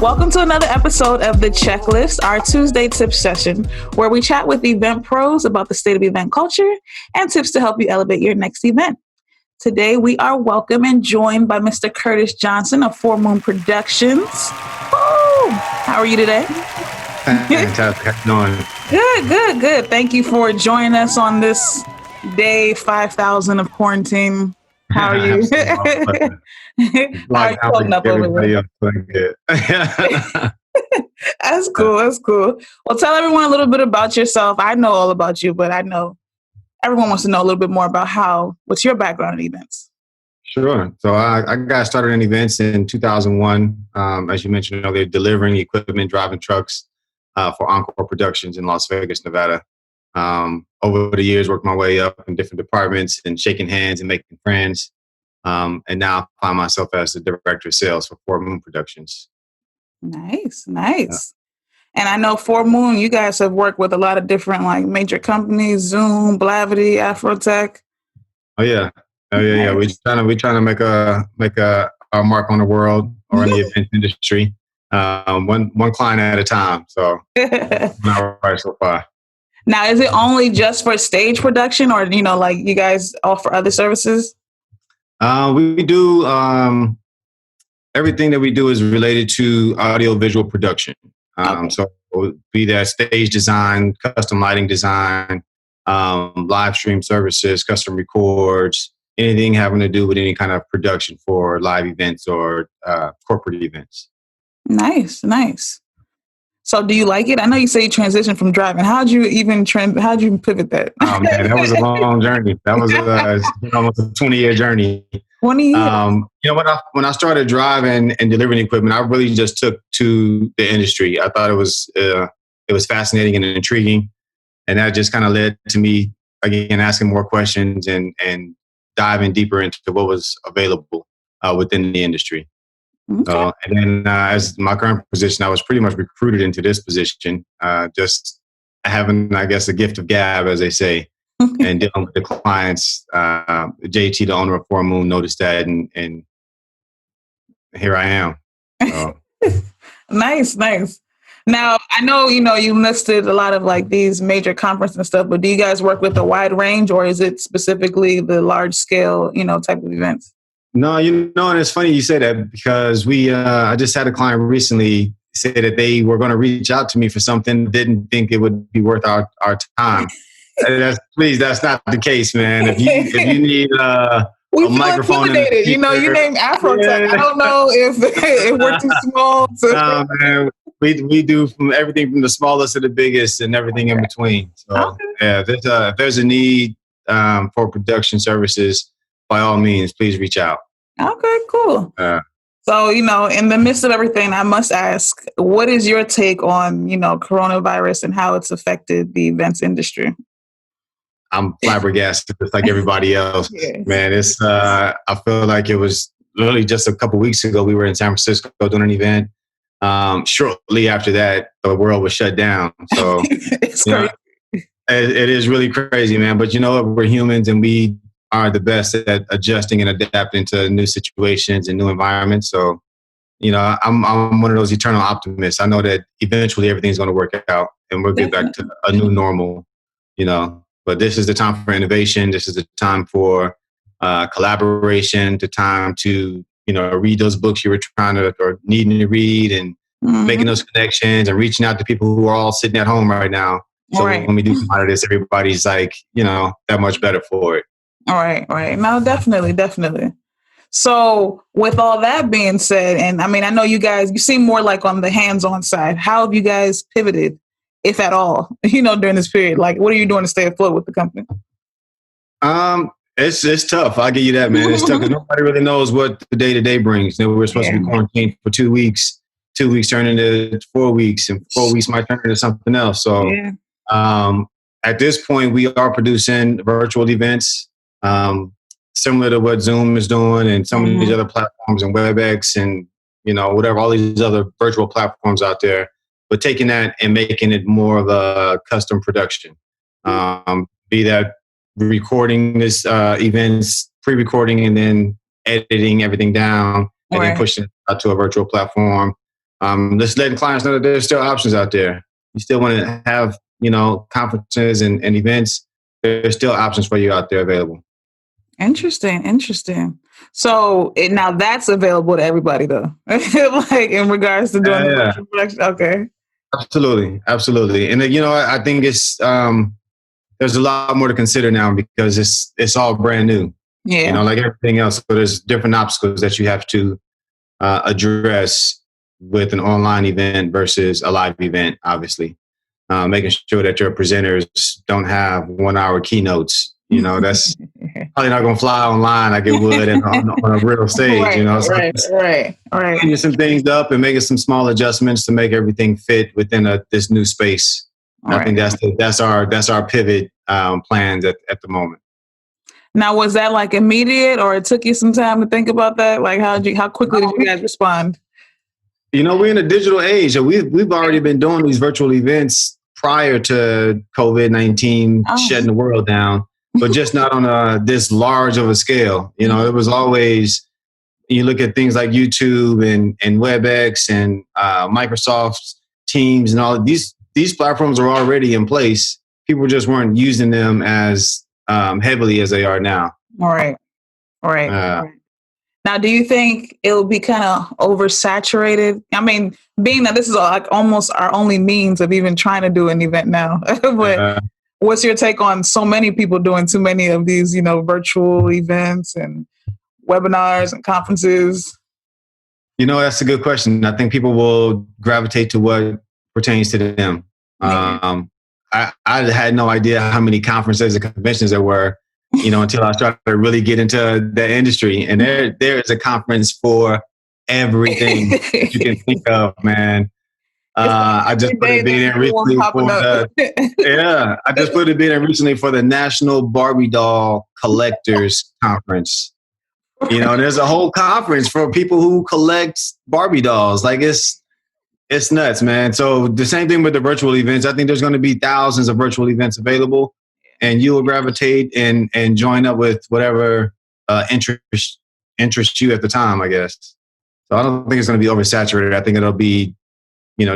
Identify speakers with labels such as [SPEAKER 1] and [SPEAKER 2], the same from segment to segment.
[SPEAKER 1] Welcome to another episode of The Checklist, our Tuesday tip session, where we chat with event pros about the state of event culture and tips to help you elevate your next event. Today, we are welcome and joined by Mr. Curtis Johnson of Four Moon Productions. Woo! How are you today?
[SPEAKER 2] Fantastic. How you doing?
[SPEAKER 1] Good. Thank you for joining us on this day 5,000 of quarantine. How are you? How are you holding up over there? That's cool. Well, tell everyone a little bit about yourself. I know all about you, but I know everyone wants to know a little bit more about what's your background in events?
[SPEAKER 2] Sure. So I got started in events in 2001. As you mentioned earlier, delivering equipment, driving trucks for Encore Productions in Las Vegas, Nevada. Over the years, worked my way up in different departments and shaking hands and making friends. And now I find myself as the director of sales for Four Moon Productions.
[SPEAKER 1] Nice. Yeah. And I know Four Moon, you guys have worked with a lot of different major companies, Zoom, Blavity, Afrotech.
[SPEAKER 2] Oh yeah. We're trying to make a mark on the world or in the event industry. One client at a time. So not right so far.
[SPEAKER 1] Now, is it only just for stage production, or you guys offer other services?
[SPEAKER 2] We do everything that we do is related to audio visual production.
[SPEAKER 1] Okay.
[SPEAKER 2] So be that stage design, custom lighting design, live stream services, custom records, anything having to do with any kind of production for live events or corporate events.
[SPEAKER 1] Nice. So do you like it? I know you say you transitioned from driving. How'd you pivot that?
[SPEAKER 2] Oh man, that was a long journey. That was almost a 20-year journey.
[SPEAKER 1] 20 years.
[SPEAKER 2] When I started driving and delivering equipment, I really just took to the industry. I thought it was fascinating and intriguing, and that just kind of led to me again asking more questions and diving deeper into what was available within the industry.
[SPEAKER 1] Okay.
[SPEAKER 2] And then as my current position, I was pretty much recruited into this position, just having, I guess, a gift of gab, as they say, and dealing with the clients. JT, the owner of Four Moon, noticed that, and here I am. So.
[SPEAKER 1] Nice. Now, I know, you listed a lot of these major conferences and stuff, but do you guys work with a wide range, or is it specifically the large scale, type of events?
[SPEAKER 2] No, and it's funny you say that because I just had a client recently say that they were going to reach out to me for something, didn't think it would be worth our time. That's not the case, man. If you need a microphone,
[SPEAKER 1] intimidated. You named Afrotech. Yeah. I don't know if we're too small.
[SPEAKER 2] No, man, we do from everything from the smallest to the biggest and everything in between. So if there's a need for production services, by all means, please reach out.
[SPEAKER 1] Okay, cool. So, in the midst of everything, I must ask, what is your take on, coronavirus and how it's affected the events industry?
[SPEAKER 2] I'm flabbergasted just like everybody else.
[SPEAKER 1] Yes.
[SPEAKER 2] Man, it's I feel like it was literally just a couple weeks ago. We were in San Francisco doing an event. Shortly after that, the world was shut down. So
[SPEAKER 1] it's crazy.
[SPEAKER 2] It is really crazy, man. But you know what? We're humans, and we are the best at adjusting and adapting to new situations and new environments. So, I'm one of those eternal optimists. I know that eventually everything's going to work out and we'll get back to a new normal, But this is the time for innovation. This is the time for collaboration, the time to, read those books you were trying to or needing to read and making those connections and reaching out to people who are all sitting at home right now. So when we do come out of this, everybody's like, that much better for it.
[SPEAKER 1] All right. No, definitely. So with all that being said, and I know you guys, you seem more like on the hands-on side. How have you guys pivoted, if at all, during this period? What are you doing to stay afloat with the company?
[SPEAKER 2] It's tough. I'll give you that, man. It's tough because nobody really knows what the day-to-day brings. We're supposed to be quarantined for 2 weeks. 2 weeks turn into 4 weeks, and 4 weeks might turn into something else. So at this point, we are producing virtual events. similar to what Zoom is doing and some of these other platforms and WebEx and, whatever, all these other virtual platforms out there, but taking that and making it more of a custom production. Be that recording this events, pre-recording, and then editing everything down and then pushing it out to a virtual platform. Just letting clients know that there's still options out there. You still want to have, conferences and events. There's still options for you out there available.
[SPEAKER 1] Interesting. So now that's available to everybody though, like in regards to doing the virtual production. Okay.
[SPEAKER 2] Absolutely. And I think it's there's a lot more to consider now because it's all brand new.
[SPEAKER 1] Yeah.
[SPEAKER 2] Like everything else. So there's different obstacles that you have to address with an online event versus a live event, obviously. Making sure that your presenters don't have 1 hour keynotes. That's probably not going to fly online like it would on a real stage.
[SPEAKER 1] Right.
[SPEAKER 2] Cleaning some things up and making some small adjustments to make everything fit within this new space. I think that's our pivot plans at the moment.
[SPEAKER 1] Now, was that like immediate, or it took you some time to think about that? Like, how quickly did you guys respond?
[SPEAKER 2] We're in a digital age. So we've already been doing these virtual events prior to COVID-19 shutting the world down, but just not on this large of a scale. It was always, you look at things like YouTube and WebEx and Microsoft Teams and all of these platforms are already in place. People just weren't using them as heavily as they are now.
[SPEAKER 1] All right. Now, do you think it'll be kind of oversaturated? I mean, being that this is like almost our only means of even trying to do an event now, but what's your take on so many people doing too many of these, virtual events and webinars and conferences?
[SPEAKER 2] That's a good question. I think people will gravitate to what pertains to them. I had no idea how many conferences and conventions there were, until I started to really get into the industry. And there is a conference for everything you can think of, man. I just put a bid in recently for the National Barbie Doll Collectors Conference. There's a whole conference for people who collect Barbie dolls. Like it's nuts, man. So the same thing with the virtual events. I think there's going to be thousands of virtual events available, and you will gravitate and join up with whatever interests you at the time, I guess. So I don't think it's going to be oversaturated. I think it'll be,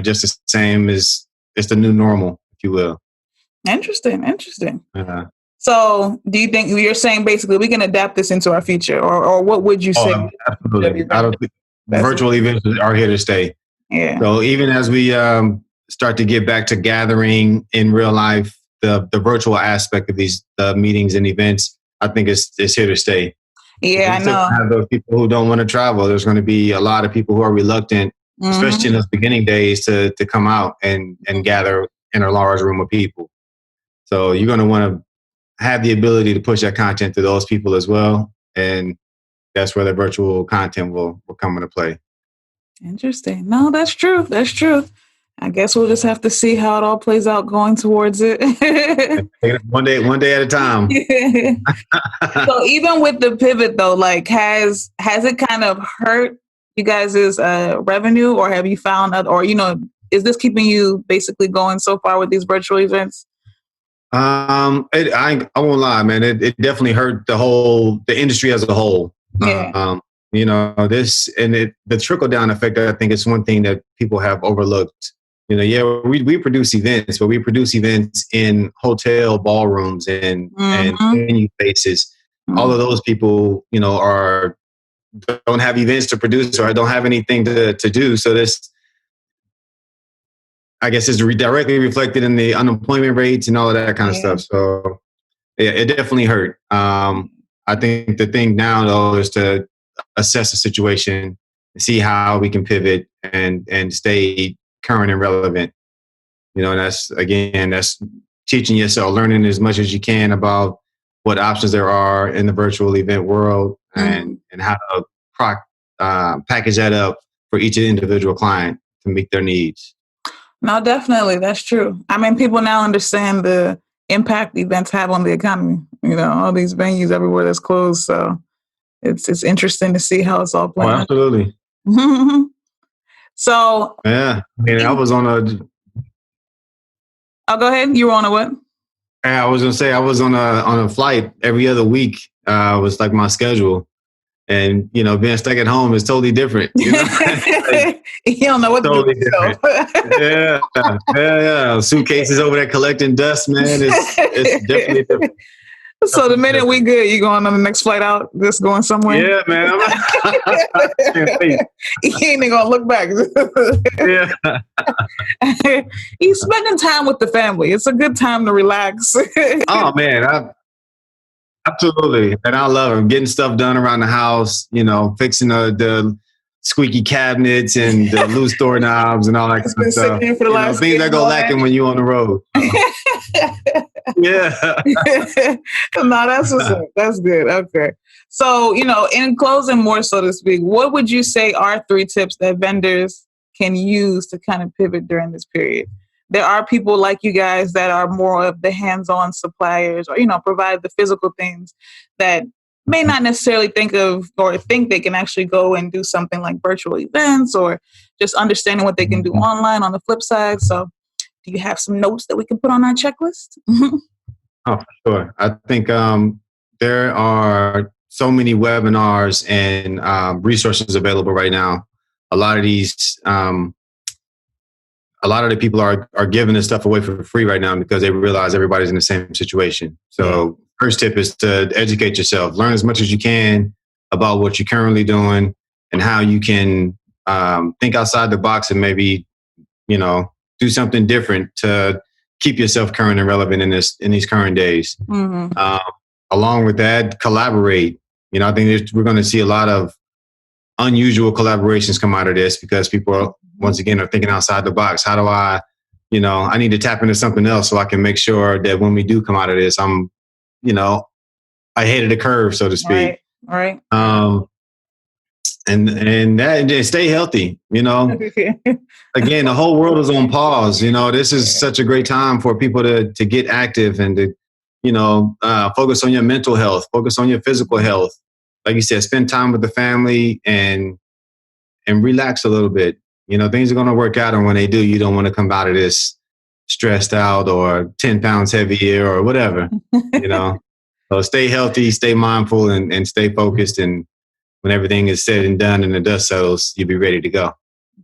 [SPEAKER 2] just the same as it's the new normal, if you will.
[SPEAKER 1] Interesting. So do you think you're saying basically we can adapt this into our future, or what would you say?
[SPEAKER 2] Absolutely. I don't think virtual events are here to stay.
[SPEAKER 1] Yeah.
[SPEAKER 2] So even as we start to get back to gathering in real life, the virtual aspect of these meetings and events, I think it's here to stay.
[SPEAKER 1] Yeah, I know.
[SPEAKER 2] Have those people who don't want to travel. There's going to be a lot of people who are reluctant, especially in those beginning days, to come out and gather in a large room of people. So you're going to want to have the ability to push that content to those people as well. And that's where the virtual content will come into play.
[SPEAKER 1] Interesting. No, that's true. I guess we'll just have to see how it all plays out going towards it.
[SPEAKER 2] One day at a time.
[SPEAKER 1] So even with the pivot though, like has it kind of hurt you guys' revenue, or have you found out, or is this keeping you basically going so far with these virtual events?
[SPEAKER 2] I won't lie, man. It definitely hurt the industry as a whole.
[SPEAKER 1] Yeah.
[SPEAKER 2] The trickle down effect, I think, is one thing that people have overlooked. We produce events, but we produce events in hotel ballrooms and venue spaces. All of those people, don't have events to produce or don't have anything to do. So this, I guess, is directly reflected in the unemployment rates and all of that kind of stuff. So yeah, it definitely hurt. I think the thing now though is to assess the situation, see how we can pivot and stay current and relevant. And that's teaching yourself, learning as much as you can about what options there are in the virtual event world and how to package that up for each individual client to meet their needs.
[SPEAKER 1] No, definitely. That's true. I mean, people now understand the impact events have on the economy. You know, all these venues everywhere that's closed. So it's interesting to see how it's all
[SPEAKER 2] Oh,
[SPEAKER 1] playing.
[SPEAKER 2] absolutely.
[SPEAKER 1] So
[SPEAKER 2] yeah, I mean, I was on a.
[SPEAKER 1] Oh, go ahead. You were on a what?
[SPEAKER 2] I was gonna say I was on a flight every other week. Was like my schedule, and you know, being stuck at home is totally different. You know?
[SPEAKER 1] Like, you don't know what
[SPEAKER 2] totally
[SPEAKER 1] to do.
[SPEAKER 2] different. Yeah. Suitcases over there collecting dust, man. It's definitely different.
[SPEAKER 1] So the minute we good, you going on the next flight out, just going somewhere?
[SPEAKER 2] Yeah, man.
[SPEAKER 1] You ain't even gonna look back.
[SPEAKER 2] Yeah.
[SPEAKER 1] He's spending time with the family. It's a good time to relax.
[SPEAKER 2] Oh man, absolutely. And I love it. Getting stuff done around the house, you know, fixing the squeaky cabinets and the loose doorknobs and all that kind of stuff. You know, things that go lacking when you're on the road. Yeah.
[SPEAKER 1] No, that's what's up. That's good. Okay. So, you know, in closing more, so to speak, what would you say are 3 tips that vendors can use to kind of pivot during this period? There are people like you guys that are more of the hands-on suppliers or, you know, provide the physical things that may not necessarily think of or think they can actually go and do something like virtual events or just understanding what they can do online on the flip side. So do you have some notes that we can put on our checklist?
[SPEAKER 2] Oh, for sure. I think there are so many webinars and resources available right now. A lot of the people are giving this stuff away for free right now because they realize everybody's in the same situation. So first tip is to educate yourself. Learn as much as you can about what you're currently doing and how you can think outside the box and maybe, you know, do something different to keep yourself current and relevant in these current days. Along with that, collaborate. You know, I think we're going to see a lot of unusual collaborations come out of this because people once again are thinking outside the box. How do I, you know, I need to tap into something else so I can make sure that when we do come out of this, I'm, you know, ahead of the curve, so to speak.
[SPEAKER 1] Right.
[SPEAKER 2] And stay healthy, you know. Again, the whole world is on pause. You know, this is such a great time for people to get active and to, you know, focus on your mental health, focus on your physical health. Like you said, spend time with the family and relax a little bit. You know, things are going to work out, and when they do, you don't want to come out of this stressed out or 10 pounds heavier or whatever. You know, so stay healthy, stay mindful, and stay focused. And when everything is said and done and the dust settles, you'll be ready to go.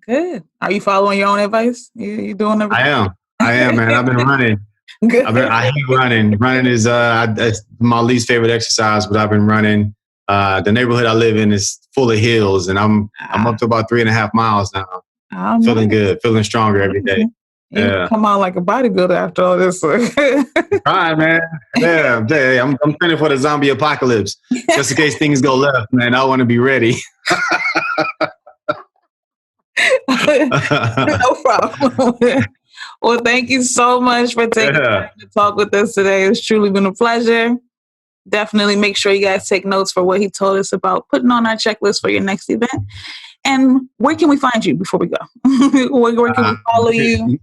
[SPEAKER 1] Good. Are you following your own advice? You doing everything?
[SPEAKER 2] I am, man. I've been running.
[SPEAKER 1] Good.
[SPEAKER 2] I hate running. Running is my least favorite exercise, but I've been running. The neighborhood I live in is full of hills, and I'm up to about 3.5 miles now. Feeling good, feeling stronger every day.
[SPEAKER 1] You come out like a bodybuilder after all this.
[SPEAKER 2] All right, man. Yeah, I'm training for the zombie apocalypse. Just in case things go left, man. I want to be ready.
[SPEAKER 1] No problem. Well, thank you so much for taking time to talk with us today. It's truly been a pleasure. Definitely make sure you guys take notes for what he told us about putting on our checklist for your next event. And where can we find you before we go? Where can we follow you?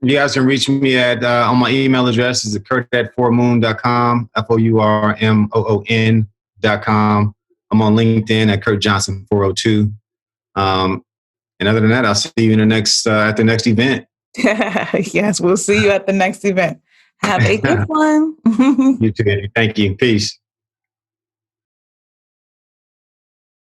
[SPEAKER 2] You guys can reach me at on my email address is Curt@4moon.com, FOURMOON.com. I'm on LinkedIn at Curt Johnson 402. And other than that, I'll see you in the next at the next event.
[SPEAKER 1] Yes, we'll see you at the next event. Have a good one.
[SPEAKER 2] You too. Thank you. Peace.